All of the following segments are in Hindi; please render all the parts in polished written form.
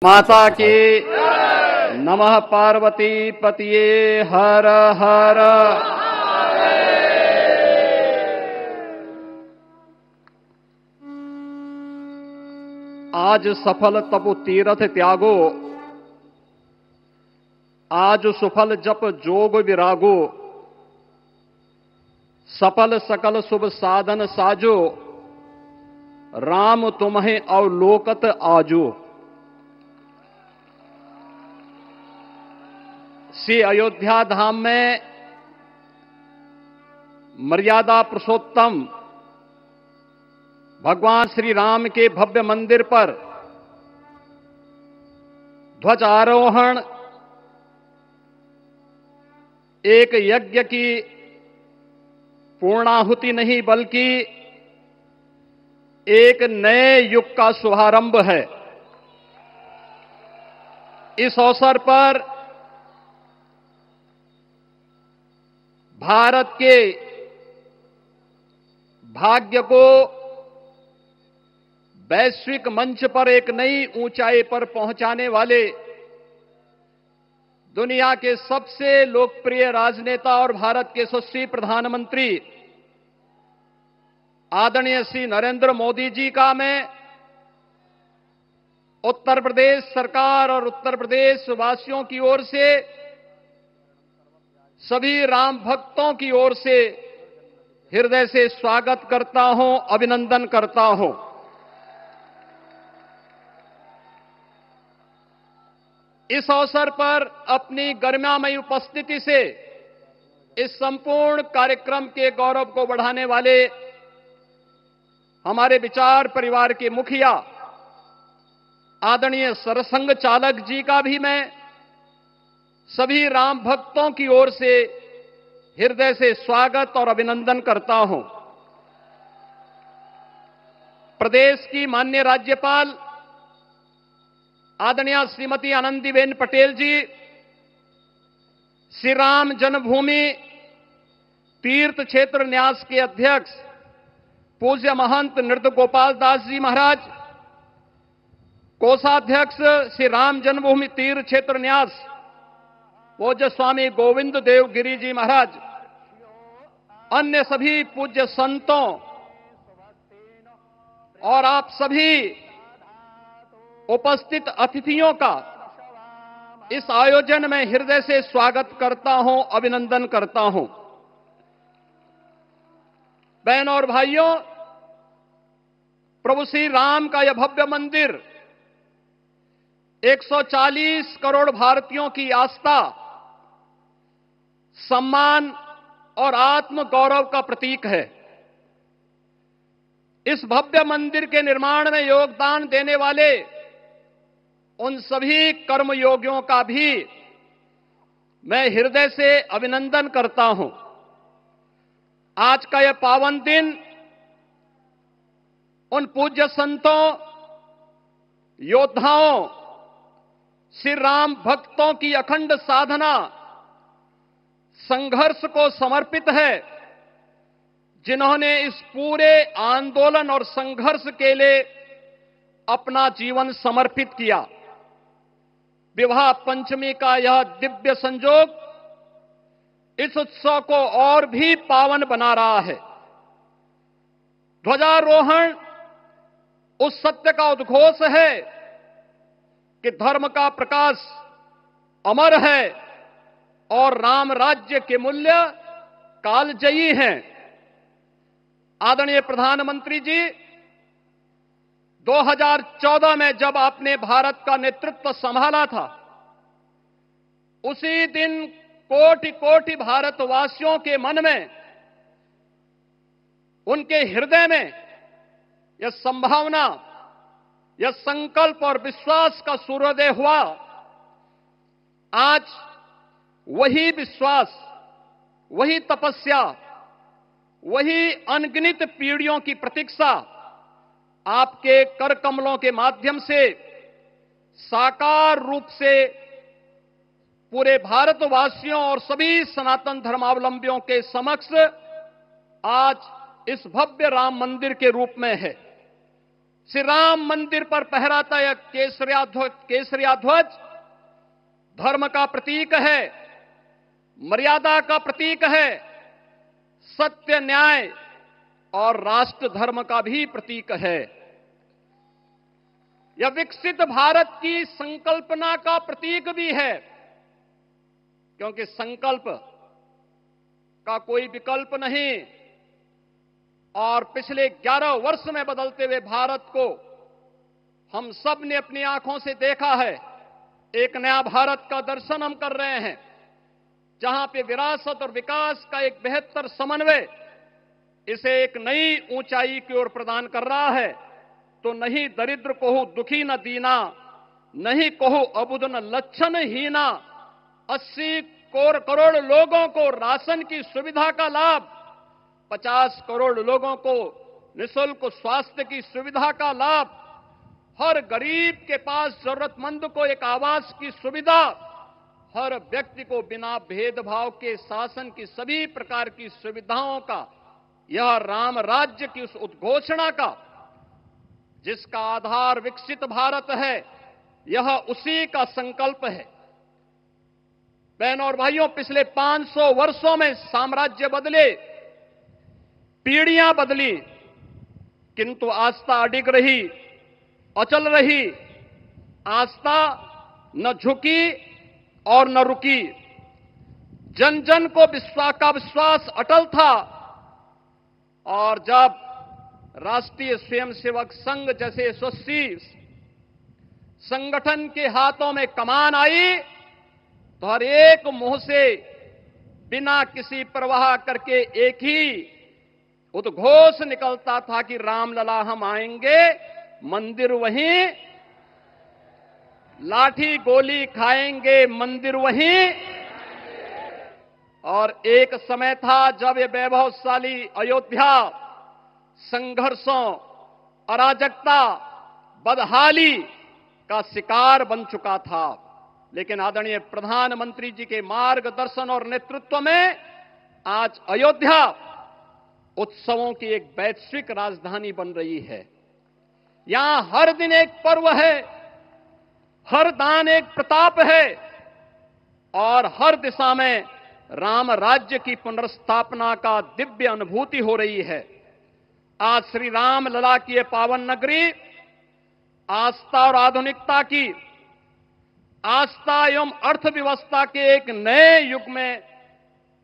माता की नमः पार्वती पतिये हर हर। आज सफल तपु तीरथ त्यागो, आज सुफल जप जोग विरागो, सफल सकल शुभ साधन साजो, राम तुम्हें अवलोकत आजो। श्री अयोध्या धाम में मर्यादा पुरुषोत्तम भगवान श्री राम के भव्य मंदिर पर ध्वजारोहण एक यज्ञ की पूर्णाहुति नहीं बल्कि एक नए युग का शुभारंभ है। इस अवसर पर भारत के भाग्य को वैश्विक मंच पर एक नई ऊंचाई पर पहुंचाने वाले दुनिया के सबसे लोकप्रिय राजनेता और भारत के यशस्वी प्रधानमंत्री आदरणीय श्री नरेंद्र मोदी जी का मैं उत्तर प्रदेश सरकार और उत्तर प्रदेश वासियों की ओर से, सभी राम भक्तों की ओर से हृदय से स्वागत करता हूं, अभिनंदन करता हूं। इस अवसर पर अपनी गरिमामयी उपस्थिति से इस संपूर्ण कार्यक्रम के गौरव को बढ़ाने वाले हमारे विचार परिवार के मुखिया आदरणीय सरसंघ चालक जी का भी मैं सभी राम भक्तों की ओर से हृदय से स्वागत और अभिनंदन करता हूं। प्रदेश की माननीय राज्यपाल आदरणीय श्रीमती आनंदीबेन पटेल जी, श्री राम जन्मभूमि तीर्थ क्षेत्र न्यास के अध्यक्ष पूज्य महंत नृत्य गोपाल दास जी महाराज, कोषाध्यक्ष श्री राम जन्मभूमि तीर्थ क्षेत्र न्यास पूज्य स्वामी गोविंद देव गिरी जी महाराज, अन्य सभी पूज्य संतों और आप सभी उपस्थित अतिथियों का इस आयोजन में हृदय से स्वागत करता हूं, अभिनंदन करता हूं। बहनों और भाइयों, प्रभु श्री राम का यह भव्य मंदिर 140 करोड़ भारतीयों की आस्था, सम्मान और आत्म गौरव का प्रतीक है। इस भव्य मंदिर के निर्माण में योगदान देने वाले उन सभी कर्मयोगियों का भी मैं हृदय से अभिनंदन करता हूं। आज का यह पावन दिन उन पूज्य संतों, योद्धाओं, श्री राम भक्तों की अखंड साधना, संघर्ष को समर्पित है, जिन्होंने इस पूरे आंदोलन और संघर्ष के लिए अपना जीवन समर्पित किया। विवाह पंचमी का यह दिव्य संयोग इस उत्सव को और भी पावन बना रहा है। ध्वजारोहण उस सत्य का उद्घोष है कि धर्म का प्रकाश अमर है और राम राज्य के मूल्य कालजयी हैं। आदरणीय प्रधानमंत्री जी, 2014 में जब आपने भारत का नेतृत्व संभाला था, उसी दिन कोटि कोटि भारतवासियों के मन में, उनके हृदय में यह संभावना, यह संकल्प और विश्वास का सूर्योदय हुआ। आज वही विश्वास, वही तपस्या, वही अनगिनत पीढ़ियों की प्रतीक्षा आपके कर कमलों के माध्यम से साकार रूप से पूरे भारतवासियों और सभी सनातन धर्मावलंबियों के समक्ष आज इस भव्य राम मंदिर के रूप में है। श्री राम मंदिर पर फहराता यह केसरिया ध्वज धर्म का प्रतीक है, मर्यादा का प्रतीक है, सत्य, न्याय और राष्ट्र धर्म का भी प्रतीक है। यह विकसित भारत की संकल्पना का प्रतीक भी है, क्योंकि संकल्प का कोई विकल्प नहीं। और पिछले 11 वर्ष में बदलते हुए भारत को हम सब ने अपनी आंखों से देखा है। एक नया भारत का दर्शन हम कर रहे हैं, जहां पे विरासत और विकास का एक बेहतर समन्वय इसे एक नई ऊंचाई की ओर प्रदान कर रहा है। तो नहीं दरिद्र को दुखी न दीना, नहीं कहो अबुद न लक्षण हीना। 80 करोड़ लोगों को राशन की सुविधा का लाभ, 50 करोड़ लोगों को निःशुल्क स्वास्थ्य की सुविधा का लाभ, हर गरीब के पास जरूरतमंद को एक आवास की सुविधा, हर व्यक्ति को बिना भेदभाव के शासन की सभी प्रकार की सुविधाओं का, यह राम राज्य की उस उद्घोषणा का जिसका आधार विकसित भारत है, यह उसी का संकल्प है। बहनों और भाइयों, पिछले 500 वर्षों में साम्राज्य बदले, पीढ़ियां बदली, किंतु आस्था अडिग रही, अचल रही। आस्था न झुकी और न रुकी। जन जन को विश्वास अटल था। और जब राष्ट्रीय स्वयंसेवक संघ जैसे यशस्वी संगठन के हाथों में कमान आई, तो हर एक मुंह से बिना किसी परवाह करके एक ही उद्घोष निकलता था कि रामलला हम आएंगे, मंदिर वहीं, लाठी गोली खाएंगे, मंदिर वहीं। और एक समय था जब ये वैभवशाली अयोध्या संघर्षों, अराजकता, बदहाली का शिकार बन चुका था। लेकिन आदरणीय प्रधानमंत्री जी के मार्गदर्शन और नेतृत्व में आज अयोध्या उत्सवों की एक वैश्विक राजधानी बन रही है। यहां हर दिन एक पर्व है, हर दान एक प्रताप है और हर दिशा में राम राज्य की पुनर्स्थापना का दिव्य अनुभूति हो रही है। आज श्री राम लला की यह पावन नगरी आस्था और आधुनिकता की, आस्था एवं अर्थव्यवस्था के एक नए युग में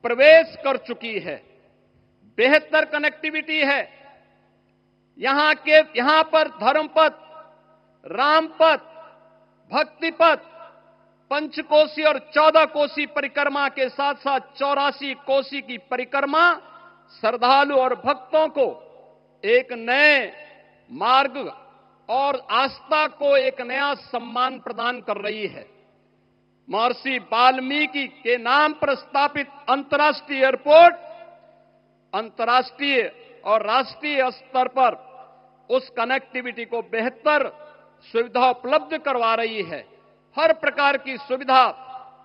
प्रवेश कर चुकी है। बेहतर कनेक्टिविटी है। यहां पर धर्मपथ, रामपथ, भक्तिपथ, पंचकोसी और 14 कोसी परिक्रमा के साथ साथ 84 कोसी की परिक्रमा श्रद्धालु और भक्तों को एक नए मार्ग और आस्था को एक नया सम्मान प्रदान कर रही है। महर्षि वाल्मीकि के नाम पर स्थापित अंतर्राष्ट्रीय एयरपोर्ट अंतर्राष्ट्रीय और राष्ट्रीय स्तर पर उस कनेक्टिविटी को बेहतर सुविधा उपलब्ध करवा रही है। हर प्रकार की सुविधा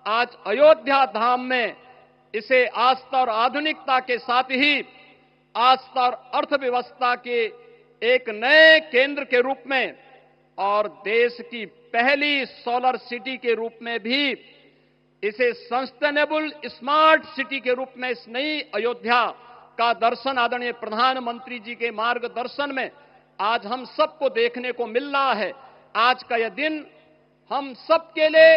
आज अयोध्या धाम में इसे आस्था और आधुनिकता के साथ ही आस्था और अर्थव्यवस्था के एक नए केंद्र के रूप में और देश की पहली सोलर सिटी के रूप में भी, इसे सस्टेनेबल स्मार्ट सिटी के रूप में इस नई अयोध्या का दर्शन आदरणीय प्रधानमंत्री जी के मार्गदर्शन में आज हम सबको देखने को मिल रहा है। आज का यह दिन हम सबके लिए,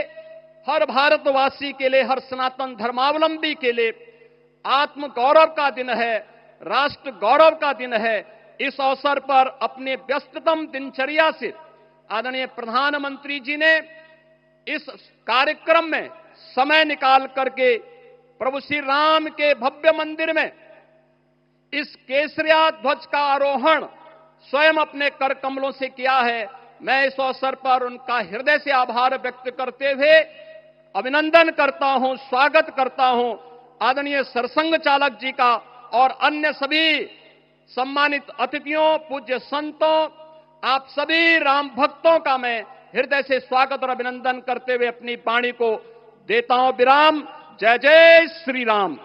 हर भारतवासी के लिए, हर सनातन धर्मावलंबी के लिए आत्म गौरव का दिन है, राष्ट्र गौरव का दिन है। इस अवसर पर अपने व्यस्ततम दिनचर्या से आदरणीय प्रधानमंत्री जी ने इस कार्यक्रम में समय निकाल करके प्रभु श्री राम के भव्य मंदिर में इस केसरिया ध्वज का आरोहण स्वयं अपने कर कमलों से किया है। मैं इस अवसर पर उनका हृदय से आभार व्यक्त करते हुए अभिनंदन करता हूं, स्वागत करता हूं आदरणीय सरसंघ चालक जी का और अन्य सभी सम्मानित अतिथियों, पूज्य संतों, आप सभी राम भक्तों का मैं हृदय से स्वागत और अभिनंदन करते हुए अपनी वाणी को देता हूं विराम। जय जय श्री राम।